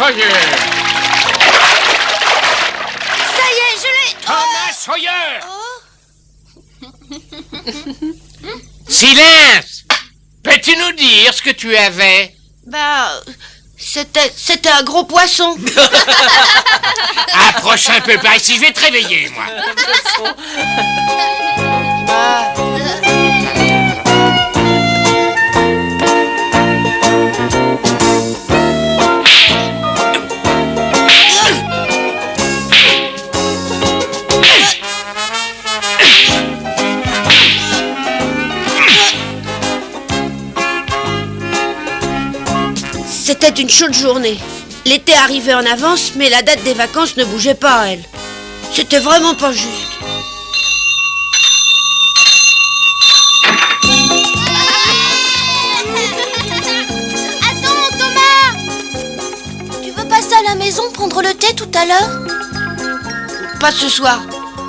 Sawyer. Ça y est, je l'ai... Thomas Sawyer. Oh. Silence. Peux-tu nous dire ce que tu avais? C'était un gros poisson. Approche un peu par ici, je vais te réveiller, moi. C'était une chaude journée. L'été arrivait en avance, mais la date des vacances ne bougeait pas, elle. C'était vraiment pas juste. Attends, Thomas! Tu veux passer à la maison prendre le thé tout à l'heure? Pas ce soir.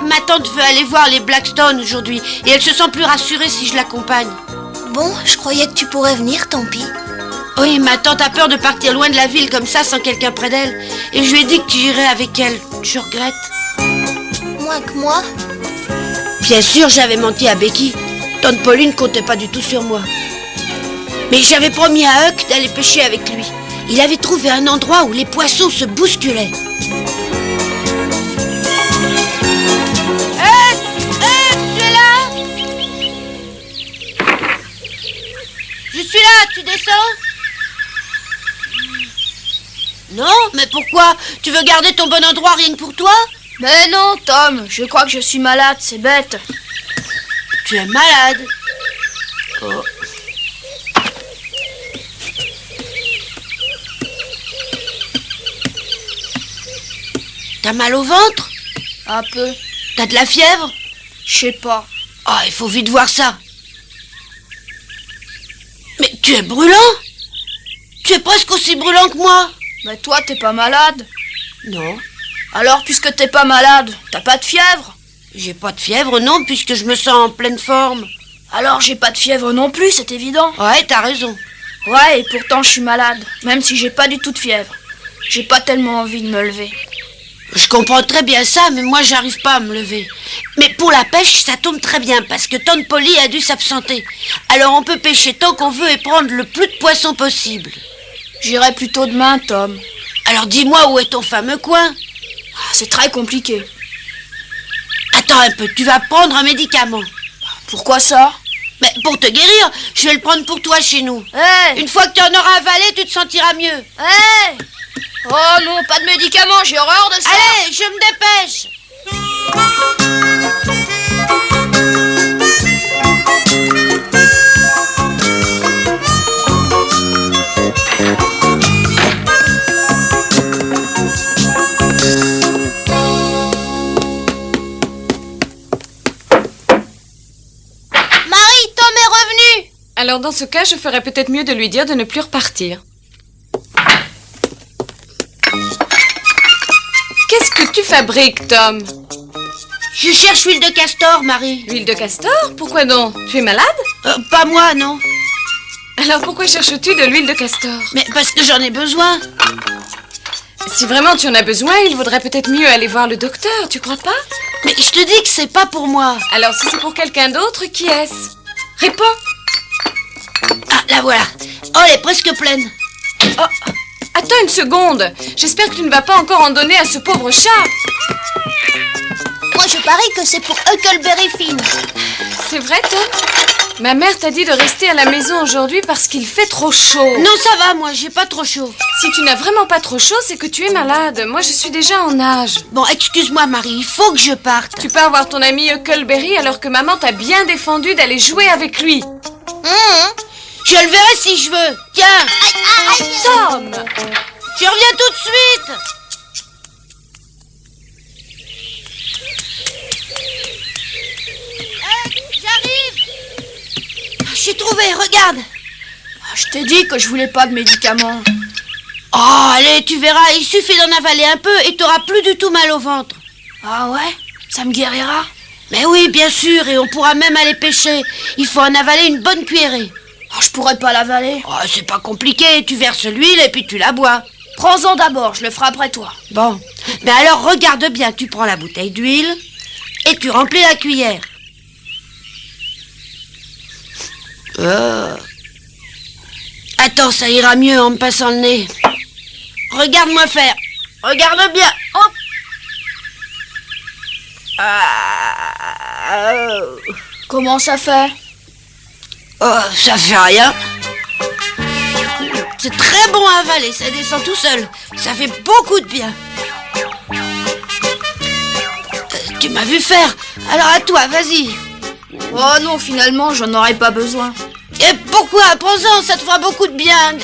Ma tante veut aller voir les Blackstone aujourd'hui, et elle se sent plus rassurée si je l'accompagne. Bon, je croyais que tu pourrais venir, tant pis. Oui, ma tante a peur de partir loin de la ville comme ça sans quelqu'un près d'elle. Et je lui ai dit que tu irais avec elle. Je regrette. Moins que moi? Bien sûr, j'avais menti à Becky. Tante Pauline comptait pas du tout sur moi. Mais j'avais promis à Huck d'aller pêcher avec lui. Il avait trouvé un endroit où les poissons se bousculaient. Huck, tu es là? Je suis là, tu descends? Non, mais pourquoi? Tu veux garder ton bon endroit rien que pour toi? Mais non, Tom, je crois que je suis malade, c'est bête. Tu es malade. Oh. T'as mal au ventre? Un peu, T'as de la fièvre? je sais pas. Ah, il faut vite voir ça. Mais tu es brûlant? Tu es presque aussi brûlant que moi. Mais toi, t'es pas malade? Non, Alors, puisque t'es pas malade, t'as pas de fièvre? j'ai pas de fièvre, non, puisque je me sens en pleine forme. Alors, j'ai pas de fièvre non plus, c'est évident. Ouais, t'as raison. Ouais, et pourtant, je suis malade, même si j'ai pas du tout de fièvre. J'ai pas tellement envie de me lever. Je comprends très bien ça, mais moi, j'arrive pas à me lever. Mais pour la pêche, ça tombe très bien, parce que Tante Polly a dû s'absenter. Alors, on peut pêcher tant qu'on veut et prendre le plus de poissons possible. J'irai plutôt demain, Tom. Alors, dis-moi où est ton fameux coin? Ah, c'est très compliqué. Attends un peu, tu vas prendre un médicament. Pourquoi ça? Mais pour te guérir, je vais le prendre pour toi chez nous. Hé! Une fois que tu en auras avalé, tu te sentiras mieux. Hé! Oh non, pas de médicaments, j'ai horreur de ça! Allez, je me dépêche. Marie, Tom est revenu! Alors dans ce cas, je ferais peut-être mieux de lui dire de ne plus repartir. Qu'est-ce que tu fabriques, Tom? Je cherche l'huile de castor, Marie. L'huile de castor? Pourquoi donc? Tu es malade? Pas moi, non. Alors pourquoi cherches-tu de l'huile de castor? Mais parce que j'en ai besoin. Si vraiment tu en as besoin, il vaudrait peut-être mieux aller voir le docteur, tu crois pas? Mais je te dis que c'est pas pour moi. Alors si c'est pour quelqu'un d'autre, qui est-ce? Réponds! Ah, la voilà. Oh, elle est presque pleine. Oh, attends une seconde. J'espère que tu ne vas pas encore en donner à ce pauvre chat. Moi, je parie que c'est pour Huckleberry Finn. C'est vrai, Tom? Ma mère t'a dit de rester à la maison aujourd'hui parce qu'il fait trop chaud. Non, ça va, moi, j'ai pas trop chaud. Si tu n'as vraiment pas trop chaud, c'est que tu es malade. Moi, je suis déjà en âge. Bon, excuse-moi, Marie, il faut que je parte. Tu peux avoir ton ami Huckleberry alors que maman t'a bien défendu d'aller jouer avec lui. Je le verrai si je veux. Tiens, Tom! je reviens tout de suite. J'arrive. J'ai trouvé, regarde. Je t'ai dit que je voulais pas de médicaments. Oh, allez, tu verras, il suffit d'en avaler un peu et t'auras plus du tout mal au ventre. Ah ouais? Ça me guérira? Mais oui, bien sûr, et on pourra même aller pêcher. Il faut en avaler une bonne cuillerée. Oh, je pourrais pas l'avaler. Oh, c'est pas compliqué, tu verses l'huile et puis tu la bois. Prends-en d'abord, je le ferai après toi. Bon, mais alors regarde bien, tu prends la bouteille d'huile et tu remplis la cuillère. Attends, ça ira mieux en me passant le nez. Regarde-moi faire. Regarde bien. Hop. Comment ça fait? Oh, ça fait rien. C'est très bon à avaler, ça descend tout seul. Ça fait beaucoup de bien. Tu m'as vu faire. Alors à toi, vas-y. Oh non, finalement, j'en aurais pas besoin. Et pourquoi? Prends-en, ça te fera beaucoup de bien.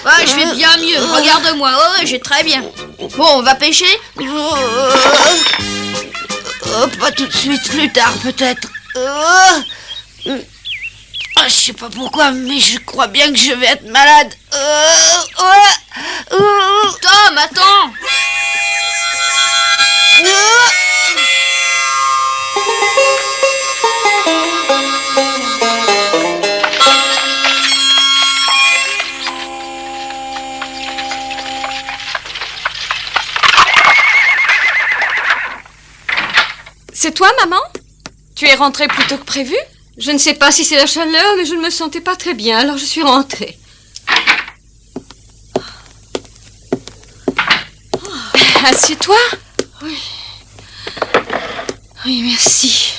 Ouais, je vais bien mieux. Regarde-moi. Oh, j'ai très bien. Bon, on va pêcher? Oh, pas tout de suite, plus tard peut-être. Je sais pas pourquoi, mais je crois bien que je vais être malade. Tom, attends! C'est toi, maman? Tu es rentrée plus tôt que prévu? Je ne sais pas si c'est la chaleur, mais je ne me sentais pas très bien, alors je suis rentrée. Assieds-toi. Oui. Oui, merci.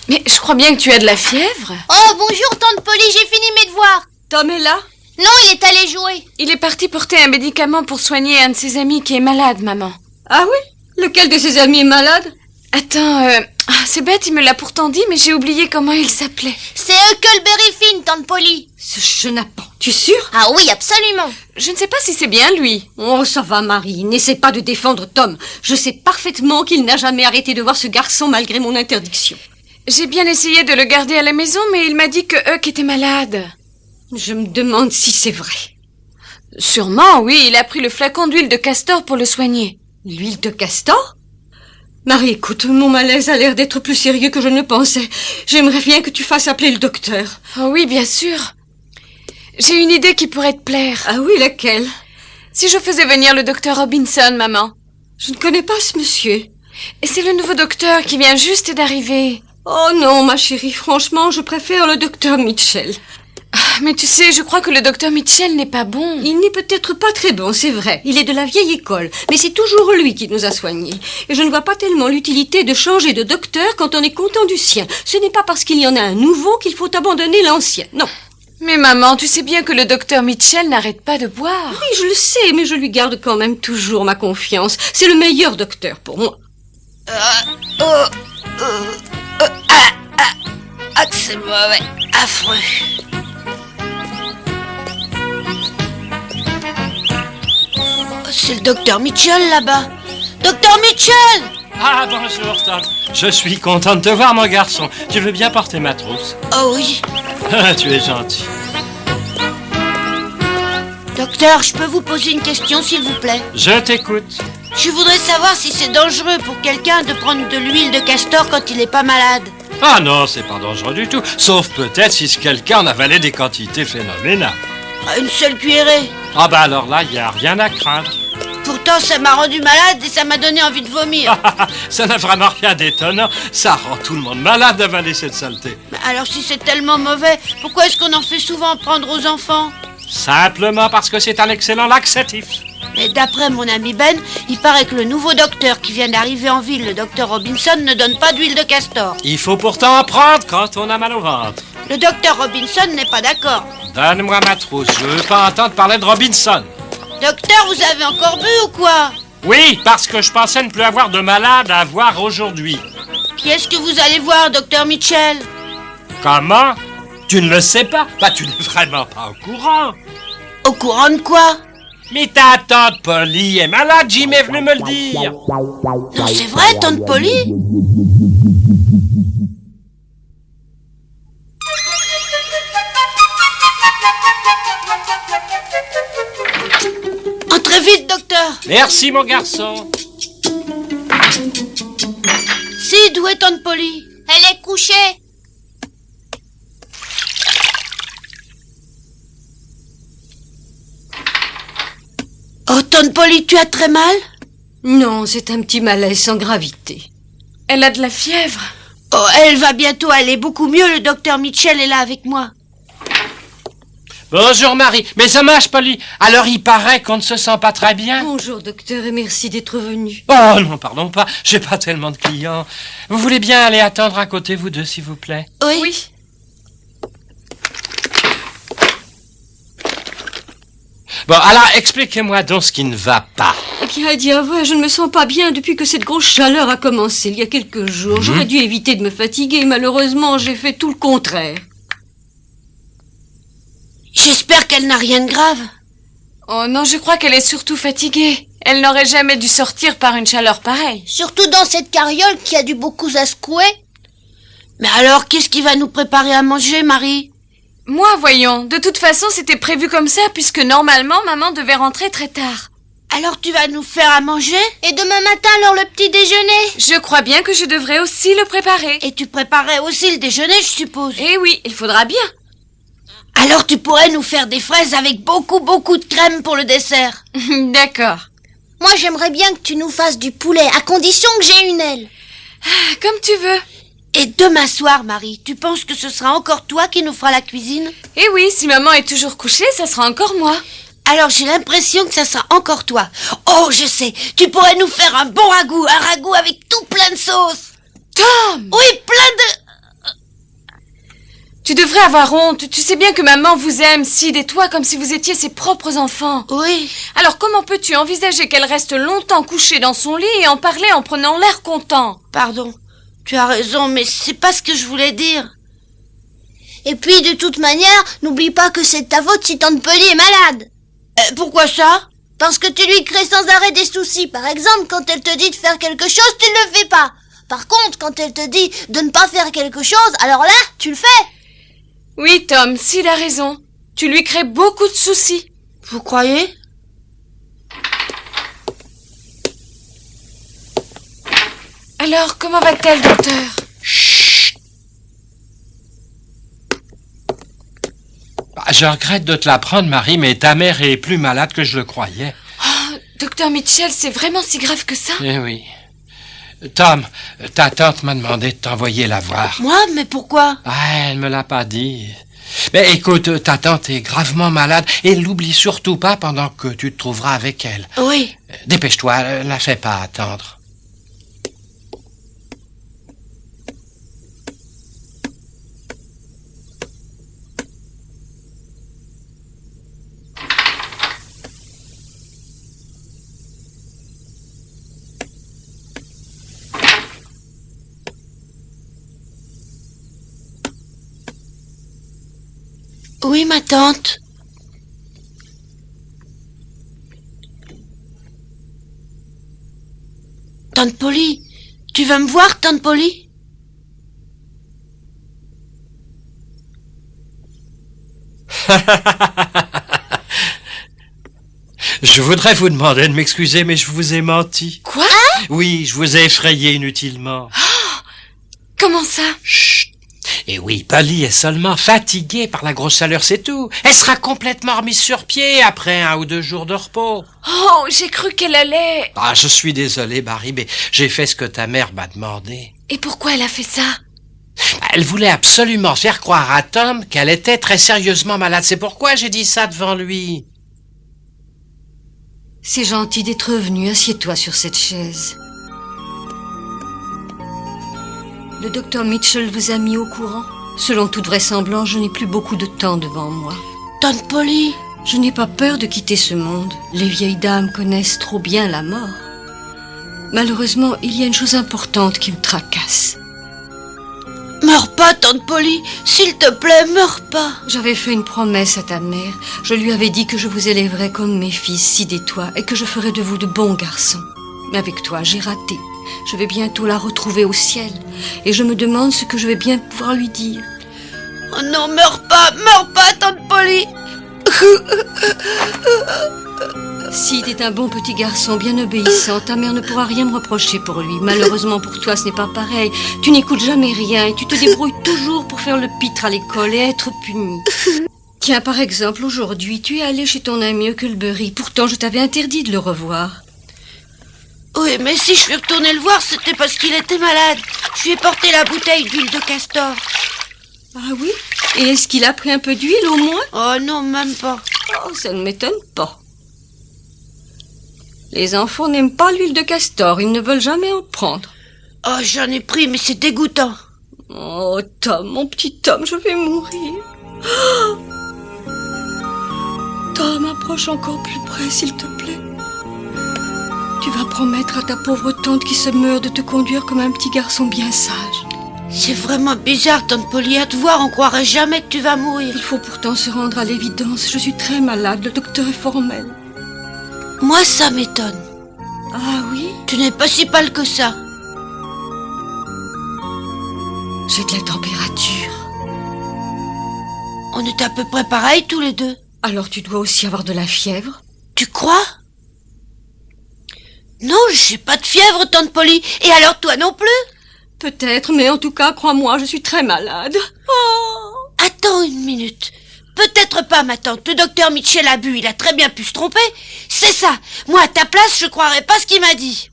Mais je crois bien que tu as de la fièvre. Oh, bonjour, tante Polly, j'ai fini mes devoirs. Tom est là? Non, il est allé jouer. Il est parti porter un médicament pour soigner un de ses amis qui est malade, maman. Ah oui? Lequel de ses amis est malade? Attends, c'est bête, il me l'a pourtant dit, mais j'ai oublié comment il s'appelait. C'est Huckleberry Finn, tante Polly. Ce chenapan. Tu es sûre? Ah oui, absolument. Je ne sais pas si c'est bien lui. Oh, ça va, Marie. N'essaie pas de défendre Tom. Je sais parfaitement qu'il n'a jamais arrêté de voir ce garçon malgré mon interdiction. J'ai bien essayé de le garder à la maison, mais il m'a dit que Huck était malade. Je me demande si c'est vrai. Sûrement, oui, il a pris le flacon d'huile de castor pour le soigner. L'huile de castor? Marie, écoute, mon malaise a l'air d'être plus sérieux que je ne pensais. J'aimerais bien que tu fasses appeler le docteur. Oh oui, bien sûr. J'ai une idée qui pourrait te plaire. Ah oui, laquelle? Si je faisais venir le docteur Robinson, maman. Je ne connais pas ce monsieur. Et c'est le nouveau docteur qui vient juste d'arriver. Oh non, ma chérie, franchement, je préfère le docteur Mitchell. Mais tu sais, je crois que le docteur Mitchell n'est pas bon. Il n'est peut-être pas très bon, c'est vrai. Il est de la vieille école. Mais c'est toujours lui qui nous a soignés. Et je ne vois pas tellement l'utilité de changer de docteur quand on est content du sien. Ce n'est pas parce qu'il y en a un nouveau qu'il faut abandonner l'ancien. Non. Mais maman, tu sais bien que le docteur Mitchell n'arrête pas de boire. Oui, je le sais, mais je lui garde quand même toujours ma confiance. C'est le meilleur docteur pour moi. Que c'est mauvais, affreux. C'est le docteur Mitchell là-bas. Docteur Mitchell! Ah, bonjour, Tom. Je suis content de te voir, mon garçon. Tu veux bien porter ma trousse? Oh oui. Ah, tu es gentil. Docteur, je peux vous poser une question, s'il vous plaît? Je t'écoute. Je voudrais savoir si c'est dangereux pour quelqu'un de prendre de l'huile de castor quand il n'est pas malade. Ah non, c'est pas dangereux du tout. Sauf peut-être si ce quelqu'un en avalait des quantités phénoménales. Une seule cuillerée. Ah bah alors là, il n'y a rien à craindre. Pourtant, ça m'a rendu malade et ça m'a donné envie de vomir. Ça n'a vraiment rien d'étonnant. Ça rend tout le monde malade d'avaler cette saleté. Mais alors si c'est tellement mauvais, pourquoi est-ce qu'on en fait souvent prendre aux enfants? Simplement parce que c'est un excellent laxatif. Mais d'après mon ami Ben, il paraît que le nouveau docteur qui vient d'arriver en ville, le docteur Robinson, ne donne pas d'huile de castor. Il faut pourtant en prendre quand on a mal au ventre. Le docteur Robinson n'est pas d'accord. Donne-moi ma trousse, je veux pas entendre parler de Robinson. Docteur, vous avez encore bu ou quoi? Oui, parce que je pensais ne plus avoir de malade à voir aujourd'hui. Qui est-ce que vous allez voir, docteur Mitchell? Comment? Tu ne le sais pas? Bah, tu n'es vraiment pas au courant. Au courant de quoi? Mais ta tante Polly est malade, Jim est venu me le dire. Non, c'est vrai, tante Polly? Entrez vite, docteur. Merci, mon garçon. Sid, où est tante Polly? Elle est couchée. Tante Polly, tu as très mal? Non, c'est un petit malaise sans gravité. Elle a de la fièvre. Oh, elle va bientôt aller beaucoup mieux, le docteur Mitchell est là avec moi. Bonjour Marie. Mais ça marche, Polly. Alors il paraît qu'on ne se sent pas très bien. Bonjour, docteur, et merci d'être venu. Oh non, pardon pas. J'ai pas tellement de clients. Vous voulez bien aller attendre à côté, vous deux, s'il vous plaît? Oui. Bon, alors expliquez-moi donc ce qui ne va pas. Qui a dit avouer, je ne me sens pas bien depuis que cette grosse chaleur a commencé il y a quelques jours. J'aurais dû éviter de me fatiguer. Malheureusement, j'ai fait tout le contraire. J'espère qu'elle n'a rien de grave. Oh non, je crois qu'elle est surtout fatiguée. Elle n'aurait jamais dû sortir par une chaleur pareille. Surtout dans cette carriole qui a dû beaucoup à secouer. Mais alors, qu'est-ce qui va nous préparer à manger, Marie? Moi, voyons, de toute façon, c'était prévu comme ça, puisque normalement, maman devait rentrer très tard. Alors tu vas nous faire à manger? Et demain matin, alors le petit déjeuner? Je crois bien que je devrais aussi le préparer. Et tu préparais aussi le déjeuner, je suppose. Eh oui, il faudra bien. Alors tu pourrais nous faire des fraises avec beaucoup de crème pour le dessert. D'accord. Moi, j'aimerais bien que tu nous fasses du poulet, à condition que j'ai une aile. Comme tu veux. Et demain soir, Marie, tu penses que ce sera encore toi qui nous fera la cuisine? Eh oui, si maman est toujours couchée, ça sera encore moi. Alors j'ai l'impression que ça sera encore toi. Oh, je sais, tu pourrais nous faire un bon ragoût, un ragoût avec tout plein de sauce. Tom! Oui, plein de... Tu devrais avoir honte. Tu sais bien que maman vous aime, Sid et toi, comme si vous étiez ses propres enfants. Oui. Alors comment peux-tu envisager qu'elle reste longtemps couchée dans son lit et en parler en prenant l'air content? Pardon, tu as raison, mais c'est pas ce que je voulais dire. Et puis, de toute manière, n'oublie pas que c'est ta faute si tante Polly est malade. Pourquoi ça? Parce que tu lui crées sans arrêt des soucis. Par exemple, quand elle te dit de faire quelque chose, tu ne le fais pas. Par contre, quand elle te dit de ne pas faire quelque chose, alors là, tu le fais. Oui, Tom, Sid a raison. Tu lui crées beaucoup de soucis. Vous croyez? Alors, comment va-t-elle, docteur? Je regrette de te l'apprendre, Marie, mais ta mère est plus malade que je le croyais. Oh, docteur Mitchell, c'est vraiment si grave que ça? Eh oui. Tom, ta tante m'a demandé de t'envoyer la voir. Moi? Mais pourquoi? Ah, elle me l'a pas dit. Mais écoute, ta tante est gravement malade et l'oublie surtout pas pendant que tu te trouveras avec elle. Oui. Dépêche-toi, la fais pas attendre. Oui, ma tante. Tante Polly, tu veux me voir, tante Polly? Je voudrais vous demander de m'excuser, mais je vous ai menti. Quoi? Oui, je vous ai effrayé inutilement. Comment ça? Chut. Et oui, Polly est seulement fatiguée par la grosse chaleur, c'est tout. Elle sera complètement remise sur pied après 1 ou 2 jours de repos. Oh, j'ai cru qu'elle allait... Ah, je suis désolé, Barry, mais j'ai fait ce que ta mère m'a demandé. Et pourquoi elle a fait ça? Elle voulait absolument faire croire à Tom qu'elle était très sérieusement malade. C'est pourquoi j'ai dit ça devant lui. C'est gentil d'être venu. Assieds-toi sur cette chaise. Le docteur Mitchell vous a mis au courant? Selon toute vraisemblance, je n'ai plus beaucoup de temps devant moi. Tante Polly. Je n'ai pas peur de quitter ce monde. Les vieilles dames connaissent trop bien la mort. Malheureusement, il y a une chose importante qui me tracasse. Meurs pas, tante Polly. S'il te plaît, meurs pas. J'avais fait une promesse à ta mère. Je lui avais dit que je vous élèverais comme mes fils, Sid et toi, et que je ferais de vous de bons garçons. Mais avec toi, j'ai raté. Je vais bientôt la retrouver au ciel. Et je me demande ce que je vais bien pouvoir lui dire. Oh non, meurs pas, tante Polly. Sid est un bon petit garçon, bien obéissant. Ta mère ne pourra rien me reprocher pour lui. Malheureusement pour toi, ce n'est pas pareil. Tu n'écoutes jamais rien et tu te débrouilles toujours pour faire le pitre à l'école et être puni. Tiens, par exemple, aujourd'hui, tu es allé chez ton ami Huckleberry. Pourtant, je t'avais interdit de le revoir. Oui, mais si je suis retournée le voir, c'était parce qu'il était malade. Je lui ai porté la bouteille d'huile de castor. Ah oui? Et est-ce qu'il a pris un peu d'huile au moins? Oh non, même pas. Oh, ça ne m'étonne pas. Les enfants n'aiment pas l'huile de castor, ils ne veulent jamais en prendre. Oh, j'en ai pris, mais c'est dégoûtant. Oh, Tom, mon petit Tom, je vais mourir. Oh Tom, approche encore plus près, s'il te plaît. Tu vas promettre à ta pauvre tante qui se meurt de te conduire comme un petit garçon bien sage. C'est vraiment bizarre, tante Polly, à te voir, on croirait jamais que tu vas mourir. Il faut pourtant se rendre à l'évidence. Je suis très malade, le docteur est formel. Moi, ça m'étonne. Ah oui? Tu n'es pas si pâle que ça. J'ai de la température. On est à peu près pareils tous les deux. Alors tu dois aussi avoir de la fièvre? Tu crois? Non, j'ai pas de fièvre, tante Polly. Et alors toi non plus? Peut-être, mais en tout cas, crois-moi, je suis très malade. Oh. Attends une minute. Peut-être pas, ma tante. Le docteur Mitchell a bu, il a très bien pu se tromper. C'est ça. Moi, à ta place, je croirais pas ce qu'il m'a dit.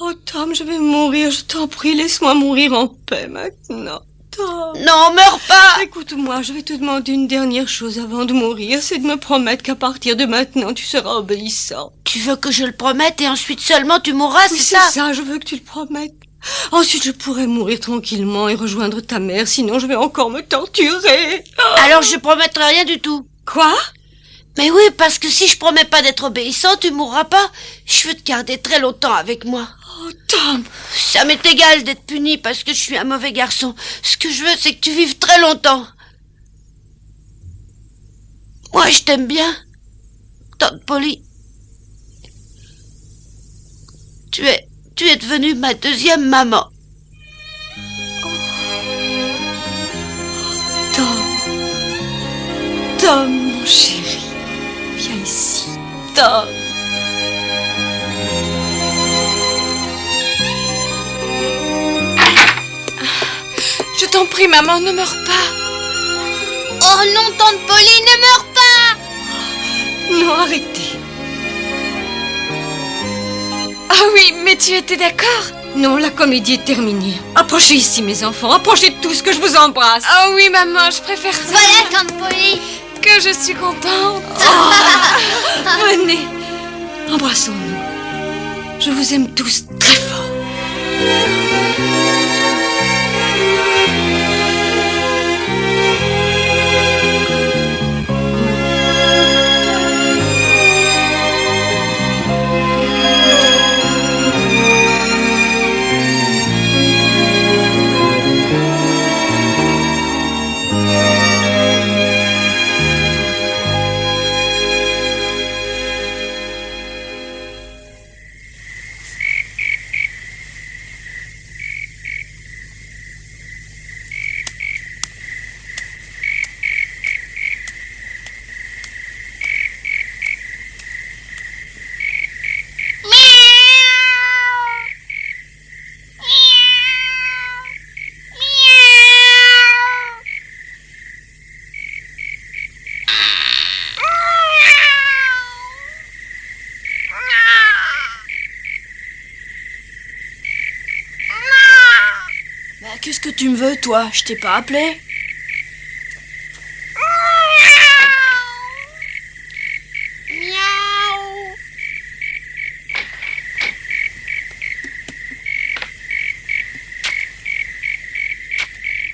Oh, Tom, je vais mourir, je t'en prie, laisse-moi mourir en paix maintenant. Tom. Non, meurs pas. Écoute-moi, je vais te demander une dernière chose avant de mourir, c'est de me promettre qu'à partir de maintenant, tu seras obéissant. Tu veux que je le promette et ensuite seulement tu mourras, Oui, c'est ça? C'est ça, je veux que tu le promettes. Ensuite, je pourrai mourir tranquillement et rejoindre ta mère, sinon je vais encore me torturer. Alors je promettrai rien du tout. Quoi? Mais oui, parce que si je promets pas d'être obéissant, tu mourras pas. Je veux te garder très longtemps avec moi. Oh, Tom. Ça m'est égal d'être puni parce que je suis un mauvais garçon. Ce que je veux, c'est que tu vives très longtemps. Moi, je t'aime bien, tante Polly. Tu es devenue ma deuxième maman. Tom, mon chéri, viens ici. Tom. Je t'en prie, maman, ne meurs pas. Oh non, tante Polly, ne meurs pas! Non, arrêtez. Ah oui, mais tu étais d'accord? Non, la comédie est terminée. Approchez ici, mes enfants. Approchez tous, que je vous embrasse. Ah oui, maman, je préfère ça. Voilà, tante Polly. Que je suis contente. Venez, embrassons-nous. Je vous aime tous très fort. Bah, qu'est-ce que tu me veux, toi? Je t'ai pas appelé.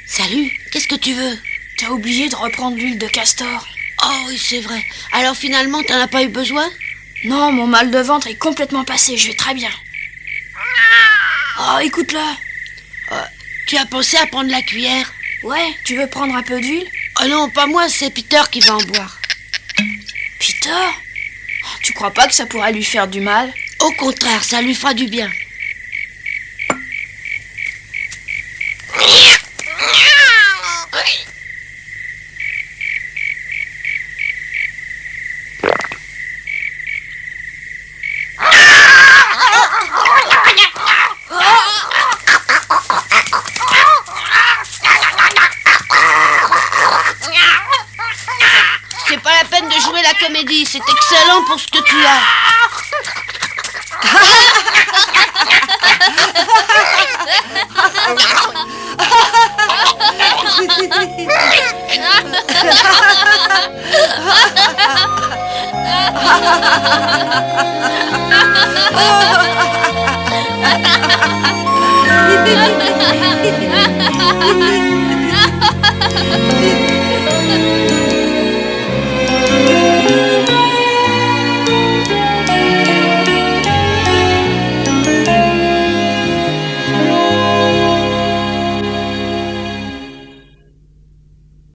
Salut, qu'est-ce que tu veux? T'as oublié de reprendre l'huile de castor. Oh oui, c'est vrai. Alors finalement, t'en as pas eu besoin? Non, mon mal de ventre est complètement passé, je vais très bien. Oh, écoute-la. Tu as pensé à prendre la cuillère? Ouais, tu veux prendre un peu d'huile? Oh non, pas moi, c'est Peter qui va en boire. Peter? Oh, tu crois pas que ça pourrait lui faire du mal? Au contraire, ça lui fera du bien. la comédie, c'est excellent pour ce que tu as.